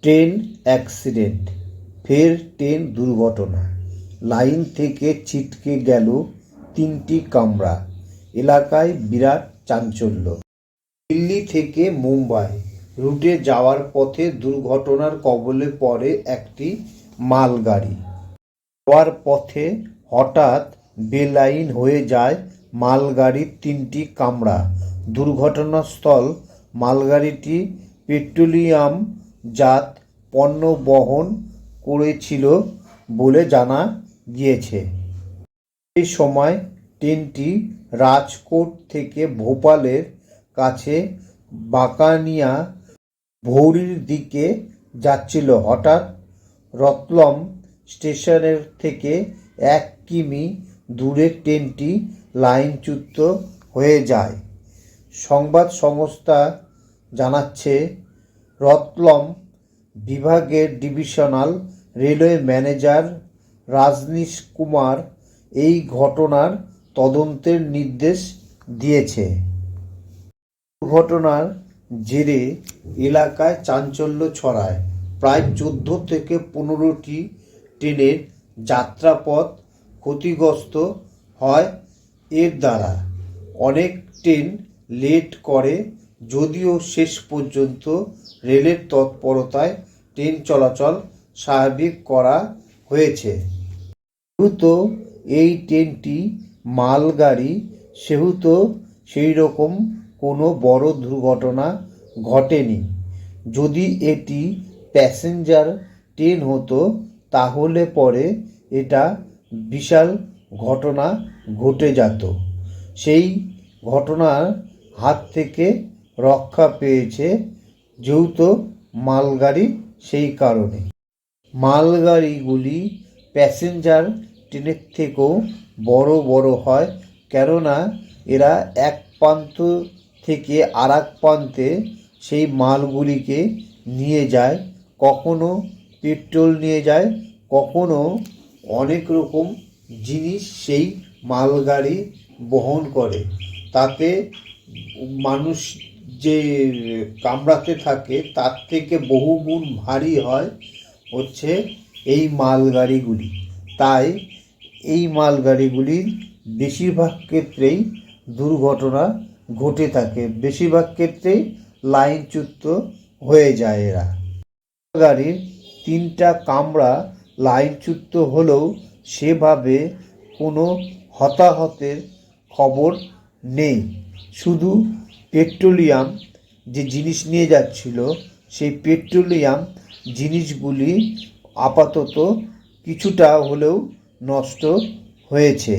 Train accident, ফের train দুর্ঘটনা, line থেকে ছিটকে গেল ৩টি কামরা, এলাকায় বিরাট চাঞ্চল্য। দিল্লি থেকে মুম্বাই রুটে যাওয়ার পথে দুর্ঘটনার কবলে পড়ে একটি মালগাড়ি। যাওয়ার পথে হঠাৎ বেলাইন হয়ে যায় মালগাড়ির ৩টি কামরা। দুর্ঘটনাস্থল মালগাড়িটি পেট্রোলিয়ামজাত পণ্য বহন করেছিল বলে জানা গিয়েছে। সেই সময় ট্রেনটি রাজকোট থেকে ভোপালের কাছে বাঁকানিয়া ভৌরির দিকে যাচ্ছিল। হঠাৎ রতলম স্টেশনের থেকে ১ কিমি দূরে ট্রেনটি লাইনচ্যুত হয়ে যায়। সংবাদ সংস্থা জানাচ্ছে, রতলম বিভাগের divisional railway manager Rajneesh Kumar এই ঘটনার তদন্তের নির্দেশ দিয়েছে। দুর্ঘটনার জেরে এলাকায় চাঞ্চল্য ছড়ায়। প্রায় ১৪ থেকে ১৫টি ট্রেনের যাত্রাপথ ক্ষতিগ্রস্ত হয় এর দ্বারা। অনেক ট্রেন লেট করে, যদিও শেষ পর্যন্ত রেলের তৎপরতায় ট্রেন চলাচল স্বাভাবিক করা হয়েছে। যেহেতু এই ট্রেনটি মালগাড়ি, সেহেতু সেইরকম কোনো বড় দুর্ঘটনা ঘটেনি। যদি এটি প্যাসেঞ্জার ট্রেন হতো তাহলে পরে এটা বিশাল ঘটনা ঘটে যেত। সেই ঘটনার হাত থেকে রক্ষা পেয়েছে যেহেতু মালগাড়ি, সেই কারণে। মালগাড়িগুলি প্যাসেঞ্জার ট্রেনের থেকেও বড় হয়, কেননা এরা এক প্রান্ত থেকে আরেক প্রান্তে সেই মালগুলিকে নিয়ে যায়। কখনো পেট্রোল নিয়ে যায়, কখনো অনেক রকম জিনিস সেই মালগাড়ি বহন করে। তাতে মানুষ যে কামরাতে থাকে তার থেকে বহুগুণ ভারী হয় হচ্ছে এই মালগাড়িগুলি। তাই এই মালগাড়িগুলির বেশিরভাগ ক্ষেত্রেই দুর্ঘটনা ঘটে থাকে, বেশিরভাগ ক্ষেত্রেই লাইনচ্যুত হয়ে যায় এরা। গাড়ির ৩টা কামরা লাইনচ্যুত হলেও সেভাবে কোনো হতাহতের খবর নেই। শুধু পেট্রোলিয়াম যে জিনিস নিয়ে যাচ্ছিল, সেই পেট্রোলিয়াম জিনিসগুলি আপাতত কিছুটা হলেও নষ্ট হয়েছে।